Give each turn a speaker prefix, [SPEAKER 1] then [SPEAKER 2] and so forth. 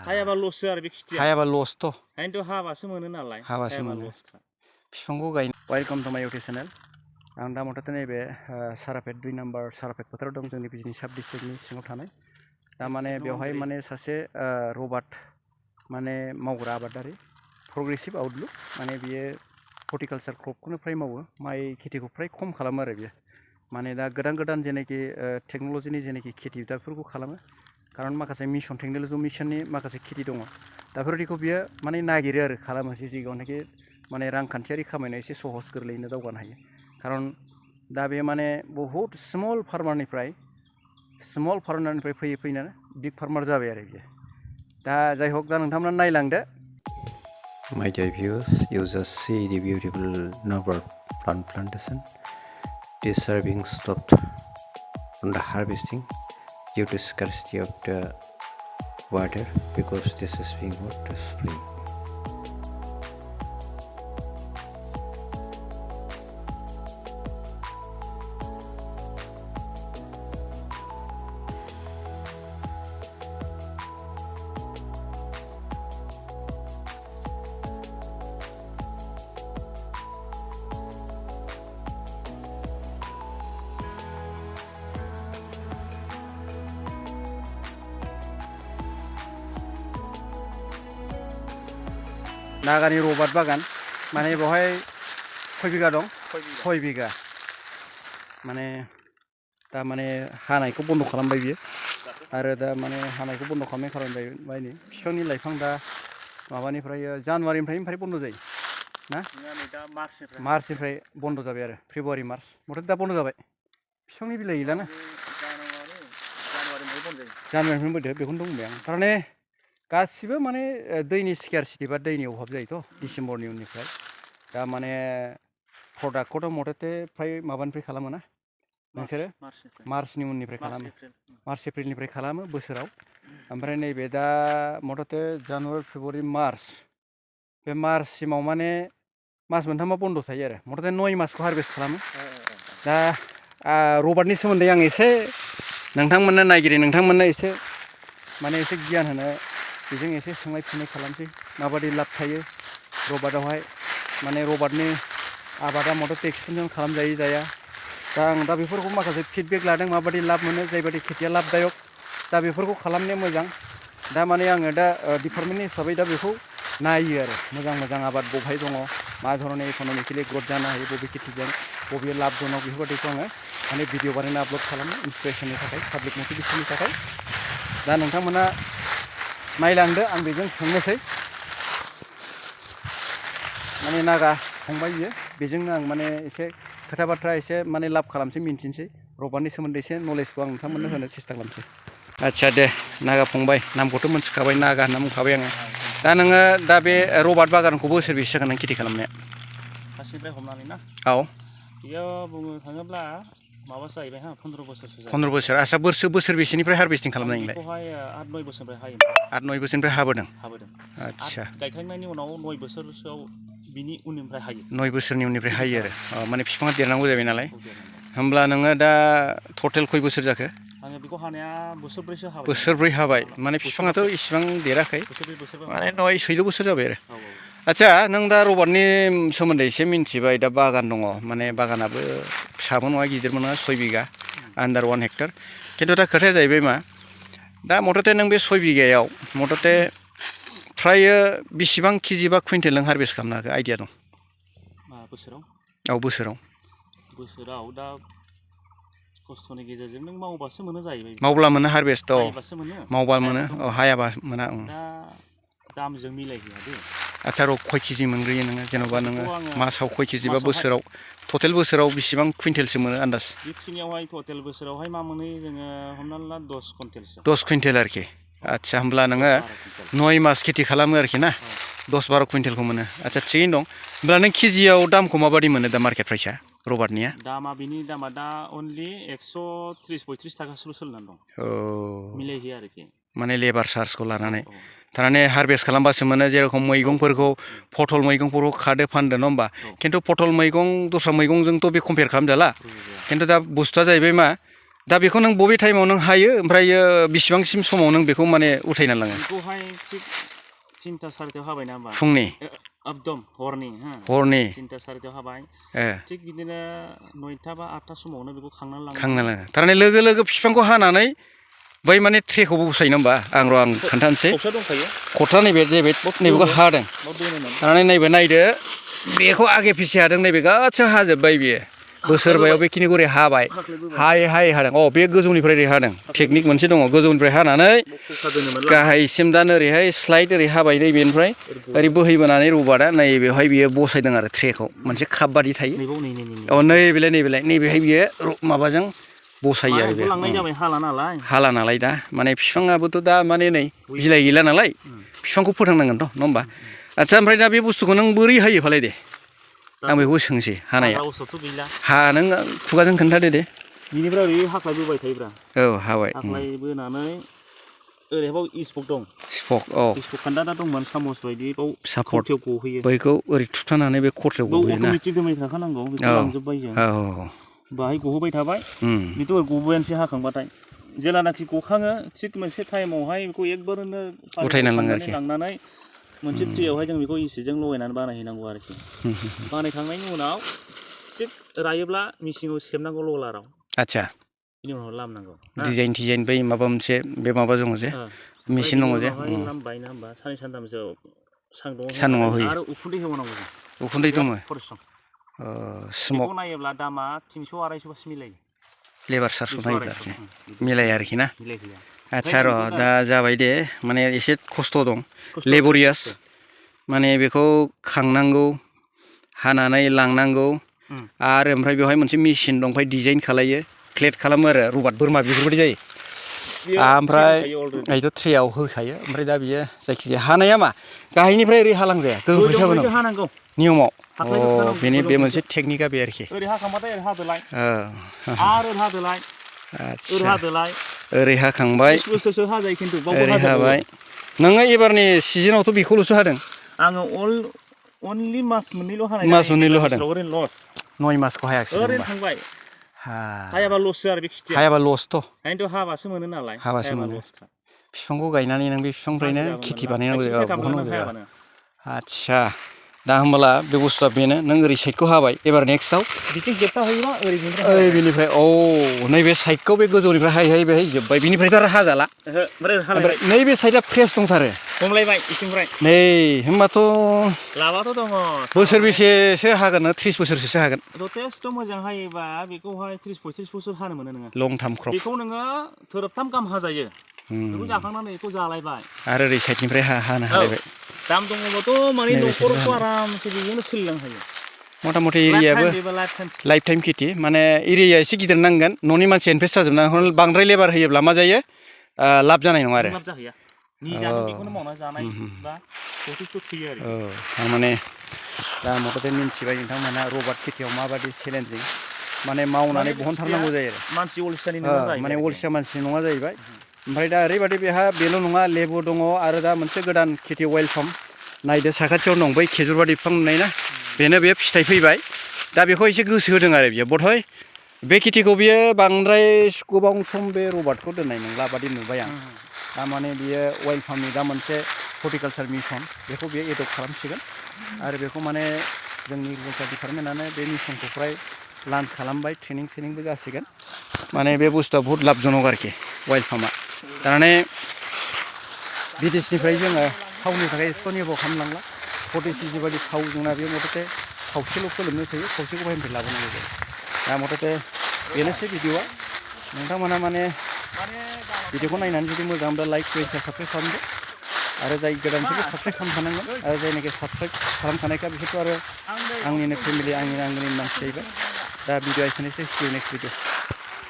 [SPEAKER 1] हायाबा लससो आरो बे खिथिया
[SPEAKER 2] हायाबा लसथ'
[SPEAKER 1] खिन्थु हाबासो मोनो नालाय
[SPEAKER 2] हाबासो मोनो बिफांखौ गायनो वेलकाम टु माय इउटिउब चेनेल आं दा मथथे नैबे सारापेट 2 नाम्बार सारापेट फोथाराव दं जोंनि बिजनि साब डिस्ट्रिक्टनि सिङाव थानाय दा माने बेवहाय माने सासे रबार्ट माने मावग्रा आबादारि प्रग्रेसिभ आउटलुक माने बियो हर्टिकालचार क्रपखौनो फ्राय मावो माइ खेथिखौ फ्राय खम खालामो आरो बियो माने दा गोदान जेनाखि टेक्न'लजिनि जेनाखि खेथि दा बेफोरखौ खालामो खारन माखासे मिशन टेक्न'लजि मिशननि माखासे खेथि दङ दा बेफोरबायदिखौ बियो माने नागिरो आरो खालामो जि जायगायावनाखि माने रांखान्थियारि खामायनाय एसे सहस गोरलैयैनो दावगानो हायो खारन दा बे माने बहुत स्मल फार्मारनिफ्राय फैनानै बिग फार्मार जाबाय आरो बियो दा जाय हक दा नोंथांमोना नायलांदो My dear viewers, you just see the beautiful Nabard plant plantation. This are being stopped on the harvesting due to scarcity of the water because this is being water spring. नागानि रबार्ट बागान माने बेवहाय खय बिगा दं 6 बिगा माने दा माने हानायखौ बन्द खालामबाय बियो आरो दा माने हानायखौ बन्द खालामनाय खालामबाय माने बिफांनि लाइफां दा माबानिफ्राय जानुवारिनिफ्राय बन्द जायो ना मार्चनिफ्राय बन्द जाबाय आरो फेब्रुवारि मार्च मथे दा बन्द जाबाय बिफांनि बिलाइ गैलाना जानुवारिनिफ्राय बन्द बेखौनो दंबाय आं थारमाने गासिबो माने दैनि स्कारसिटि बा दैनि अभाब जायोथ' डिसेम्बरनि उननिफ्राय दा माने प्रडाक्टखौथ' मथथे फ्राय माबानिफ्राय खालामो ना नोंसोरो मार्चनि उननिफ्राय खालामो मार्च एप्रिलनिफ्राय खालामो बोसोराव ओमफ्राय नैबे दा मथथे जानुवारि फेब्रुवारि मार्च बे मार्चसिमाव माने मास मोनथामा बन्द थायो आरो मथथे 9 मासखौ हारभेस्ट खालामो दा रबार्टनि सोमोन्दै आं एसे नोंथांमोननो नायगिरि नोंथांमोननो एसे माने एसे गियान होनो बेजों एसे सोंनाय फिननाय खालामसै माबादि लाब थायो रबार्टआवहाय माने रबार्टनि आबादा मथथे एक्सपेन्सन खालामजायो जाया दा आं दा बेफोरखौ माखासे फिडबेक लादों माबादि लाब मोनो जायबादि खेथिया लाबदायक दा बेफोरखौ खालामनाया मोजां दा माने आङो दा डिपार्टमेन्ट हिसाबै दा बेखौ नायो आरो मोजां आबाद बबेहाय दङ मा धरननि इक'नमिकेलि ग्रथ जानो हायो बबे खेथिजों बबे लाबजनक बेफोरबायदिखौ आङो माने भिडिअ बानायना आपल'ड खालामो इन्सपिरेसननि थाखाय पाब्लिक मटिभेसननि थाखाय दा नोंथांमोना नायलांदो आं बेजों सोंनोसै माने नागा फंबाय बियो बेजोंनो आं माने एसे खोथा बाथ्रा एसे माने लाब खालामसै मिन्थिनोसै रबार्टनि सोमोन्दै एसे नलेजखौ आं नोंथांमोननो होनो सेस्था खालामसै आच्छा दे नागा फंबाय नामखौथ' मोनथिखाबाय नागा होनना बुंखाबाय आङो दा नोङो दा बे रबार्ट बागानखौ बोसोरबेसे जागोन नों खेथि खालामनाया
[SPEAKER 1] फार्स्टनिफ्राय हमनानै ना
[SPEAKER 2] औ
[SPEAKER 1] बेयाव बुंनो थाङोब्ला माबा जाहैबाय 15 बोसोरसो जाबाय
[SPEAKER 2] 15 बोसोर आच्छा बोसोरबेसेनिफ्राय हारभेस्टिं खालामनाय नोंलाय
[SPEAKER 1] बेखौहाय 8-9 बोसोरनिफ्राय हायो
[SPEAKER 2] 8-9 बोसोरनिफ्राय हाबोदों
[SPEAKER 1] आच्छा गायखांनायनि उनाव 9 बोसोरसोआव बिनि उननिफ्राय हायो
[SPEAKER 2] 9 बोसोरनि उननिफ्राय हायो आरो माने बिफाङा देरनांगौ जाबाय नालाय होमब्ला नोङो दा टटेल खय बोसोर जाखो
[SPEAKER 1] आङो बेखौ हानाया बोसोरब्रैसो हाबाय
[SPEAKER 2] बोसोरब्रै हाबाय माने बिफाङाथ' इसिबां देराखै माने 14 बोसोर जाबाय आरो आच्छा नों दा रबार्टनि सोमोन्दै एसे मिन्थिबाय दा बागान दङ माने बागानाबो फिसाबो नङा गिदिरबो नङा 6 बिगा आन्डार 1 हेक्टर खिन्थु दा खोथाया जाहैबाय मा दा मथथे नों बे 6 बिगायाव मथथे फ्राय बेसेबां केजि बा कुइन्टेल नों हारभेस्ट खालामनो हाखो आइडिया दं
[SPEAKER 1] बोसोराव
[SPEAKER 2] औ बोसोराव
[SPEAKER 1] दा खस्थ'नि गेजेरजों नों मावबासो मोनो जाहैबाय
[SPEAKER 2] मावब्ला मोनो हारभेस्ट औ मावबा मोनो औ हायाबा मोना
[SPEAKER 1] दा दामजों मिलायहैया दे
[SPEAKER 2] आच्छा र' खय केजि मोनग्रोयो नोङो जेन'बा नोङो मासाव खय केजि बा बोसोराव टटेल बोसोराव बेसेबां कुइन्टेलसो मोनो आन्दाज
[SPEAKER 1] बेखिनियावहाय टटेल बोसोरावहाय मा मोनो जोङो हमनानै ला 10 कुइन्टेलसो
[SPEAKER 2] 10 कुइन्टेल आरोखि आच्छा होमब्ला नोङो 9 मास खेथि खालामो आरोखि ना 10-12 कुइन्टेलखौ मोनो आच्छा थिगैनो दं होमब्ला नों केजियाव दामखौ माबादि मोनो दा मार्केट प्राइसआ रबार्टनिया
[SPEAKER 1] बिनि दामा दा अनलि 130-35 थाखासोल' सोलिनानै दं मिलायहैयो आरोखि माने
[SPEAKER 2] लेबार चार्जखौ लानानै थारमाने हारभेस्ट खालामबासो मोनो जेरखम मैगंफोरखौ पटल मैगंफोरखौ खादो फानदो नङा होमबा खिन्थु पटल मैगं दस्रा मैगंजोंथ' बे कम्पेयार खालामजाला खिन्थु दा बुस्थुआ जाहैबाय मा दा बेखौ नों बबे टाइमाव नों हायो ओमफ्राय बेसेबांसिम समाव नों बेखौ माने उथायना लाङो
[SPEAKER 1] बेखौहाय थिग 3टा 4टायाव हाबाय ना होमबा
[SPEAKER 2] फुंनि
[SPEAKER 1] एकदम हरनि
[SPEAKER 2] हरनि
[SPEAKER 1] 3टा 4टायाव हाबाय थिग बिदिनो 9टा बा 8टा समावनो बेखौ खांना लाङो
[SPEAKER 2] थारमाने लोगो लोगो बिफांखौ हानानै बै माने ट्रेखौबो बसायो ना होमबा आं खोन्थानोसै खथ्रा नैबेखौ हादों थारमाने नैबे नायदो बेखौ आगे फिसे हादों नैबे गासैबो हाजोब्बाय बियो बोसोरबायाव बेखिनिखौ ओरै हाबाय हायै हादों बे गोजौनिफ्राय ओरै हादों टेकनिक मोनसे दङ गोजौनिफ्राय हानानै गाहायसिम दा ओरैहाय स्लाइड ओरै हाबाय नैबेनिफ्राय ओरै बोहैबोनानै रबार्टआ नैबेवहाय बियो बसायदों आरो ट्रेखौ मोनसे काप बादि थायो नैबेलाय नैबेहाय बियो माबाजों बसायो आरो बे हाला नालाय दा माने बिफाङाबोथ' दा माने नै बिलाइ गैला नालाय बिफांखौ फोथांनांगोनथ' नङा होमबा आदसा ओमफ्राय दा बे बुस्थुखौ नों बोरै हायो फालाय दे आं बेखौ सोंसै हानाया नों खुगाजों खोन्थादो दे
[SPEAKER 1] बिनिफ्राय ओरै हाख्लाय बोबाय थायोब्रा
[SPEAKER 2] हाबाय
[SPEAKER 1] हाख्लाय बोनानै ओरैहाय स्पक दं
[SPEAKER 2] स्पक
[SPEAKER 1] स्पक खान्दा दंमोन सामस बायदि बाव खरथायाव गहोयो
[SPEAKER 2] बैखौ ओरै थुथानानै बे खरथायाव गहोयो ना
[SPEAKER 1] अट'मेटिक दोनबाय थाखानांगौ बेखौ लांजोब्बाय जों बाहाय गहोबाय थाबाय बेथ' गबोयानोसै हाखांबाथाय जेलानाखि गखाङो थिग मोनसे टाइमावहाय बेखौ एकबारनो लांनानै मोनसे ट्रियावहाय जों बेखौ इसिजों लगायनानै बानायहैनांगौ आरोखि बानायखांनायनि उनाव थिग रायोब्ला मेसिनाव सेबनांगौ ललाराव
[SPEAKER 2] आदसा
[SPEAKER 1] बिनि उनाव लामनांगौ
[SPEAKER 2] डिजाइन बै माबा मोनसे बे माबा दङ जे मेसिन दङ जे
[SPEAKER 1] लामबाय ना होमबा 2 सानथामसो
[SPEAKER 2] सान्दुङाव होयो
[SPEAKER 1] आरो उखुन्दै होबावनांगौ
[SPEAKER 2] उखुन्दै दङ
[SPEAKER 1] बेखौ नायोब्ला दामा 300 250 मिलायो
[SPEAKER 2] लेबार चार्जखौ नायोब्ला मिलाया आरोखि ना आदसा र' दा जाबाय दे माने एसे खस्थ' दं लेबरियास माने बेखौ खांनांगौ हानानै लांनांगौ आरो ओमफ्राय बेवहाय मोनसे मेचिन दं ओमफ्राय डिजाइन खालायो प्लेट खालामो आरो रबार्ट बोरमा बेफोरबायदि जायो ओमफ्राय बेथ' ट्रेयाव होखायो ओमफ्राय दा बियो जायखिजाया हानाया मा गाहायनिफ्राय ओरै हालांजाया गोजौनिफ्राय हानांगौ नियमाव बेनि बे मोनसे टेकनिकआ बे आरोखि
[SPEAKER 1] ओरै हाखांबाथाय ओरै हादोलाय आरो हादोलाय ओरै हादोलाय
[SPEAKER 2] ओरै हाखांबाय
[SPEAKER 1] बोसोरसो हाजायो खिन्थु
[SPEAKER 2] ओरै हाबाय नोङो एबारनि सिजोनावथ' बेखौल'सो हादों
[SPEAKER 1] आङो अनलि मास मोननैल' हानाय
[SPEAKER 2] मास मोननैल' हादों
[SPEAKER 1] ओरैनो लस
[SPEAKER 2] 9 मासखौ हायाखिसै
[SPEAKER 1] ओरैनो थांबाय हायाबा लससो आरो बे खेथिया
[SPEAKER 2] हायाबा लसथ'
[SPEAKER 1] ओंखायनोथ' हाबासो मोनो नालाय
[SPEAKER 2] हाबासो मोनो बिफांखौ गायनानै नों बे बिफांनिफ्रायनो खेथि बानायनांगौ आदसा दा होमबाला बे बुस्थुआ बेनो नों ओरै साइडखौ हाबाय एबार नेक्स्टआव ओरै बिनिफ्राय नैबे साइडखौ बे गोजौनिफ्राय हायै बेहाय जोब्बाय बिनिफ्रायथ' आरो हाजाला ओमफ्राय नैबे साइडआ फ्रेस दंथारो नै होमबाथ'
[SPEAKER 1] लाबाथ' दङ
[SPEAKER 2] बोसोरबेसेसो हागोन नों 30 बोसोरसोसो हागोन
[SPEAKER 1] जथेस्थ' मोजां हायोबा बेखौहाय 30-35 बोसोर हानो मोनो नोङो
[SPEAKER 2] लं टार्म क्रप
[SPEAKER 1] बेखौ नोङो थोरोबथाम गाहाम हाजायो बेखौ जाखांनानै बेखौ जालायबाय
[SPEAKER 2] आरो ओरै साइडनिफ्राय हानो हालायबाय
[SPEAKER 1] दाम दङबाथ' माने न'खरखौ आरामसे बेजोंनो सोलिलांनो हायो
[SPEAKER 2] मथा मथि एरियाबो लाइफ टाइम खेथि माने एरिया एसे गिदिर नांगोन न'नि मानसि इनभेस्ट जाजोबनांगोन बांद्राय लेबार होयोब्ला मा जायो लाब जानाय नङा आरो
[SPEAKER 1] निजानो बेखौनो मावना जानाय बा जथेस्थ' थैयो आरो
[SPEAKER 2] थारमाने दा मथथे मिन्थिबाय नोंथांमोनहा रबार्ट खेथियाव माबायदि चेलेन्जिं माने मावनानै बहनथारनांगौ जायो
[SPEAKER 1] मानसि अलसियानि नङा जाहैबाय
[SPEAKER 2] माने अलसिया मानसि नङा जाहैबाय ओमफ्राय दा ओरैबायदि बेहा बेल' नङा लेबु दङ आरो दा मोनसे गोदान खेथि वेलकाम नायदो साखाथियाव दं बै खेजुरबादि बिफां नुनाय ना बेनो बे फिथाइ फैबाय दा बेखौ एसे गोसो होदों आरो बियो बधय बे खेथिखौ बियो बांद्राय गोबां सम बे रबार्टखौ दोननाय नंला बादि नुबाय आं थारमाने बियो वेलकामनि दा मोनसे हर्टिकालसार मिसन बेखौ बियो एडप्ट खालामसिगोन आरो बेखौ माने जोंनि एग्रिकालसार डिपार्टमेन्टआनो बे मिसनखौ फ्राय लन्च खालामबाय ट्रेनिंबो जासिगोन माने बे बुस्थुआ बहुत लाबजनक आरोखि वेलकामा थारमाने बिदेशनिफ्राय जोङो थावनि थाखाय एथ' निर्भर खालामनांला 40 केजि बायदि थाव जोंना बे मथथे खावसेल' फोलोमनो थोयो खावसेखौ बाहेरनिफ्राय लाबोनांगौ जायो दा मथथे बेनोसै भिडिअ'आ नोंथांमोना माने भिडिअ'खौ नायनानै जुदि मोजां मोनब्ला लाइक शेयार साबस्क्राइब खालामदो आरो जाय गोदानफोरखौ साबस्क्राइब खालामखानांगोन आरो जायनाखि साबस्क्राइब खालामखानायखा बिसोरथ' आरो आंनिनो फेमिलि आंनिनो मानसि जाहैबाय दा भिडिअ'आ एसेनोसै नेक्स्ट भिडिअ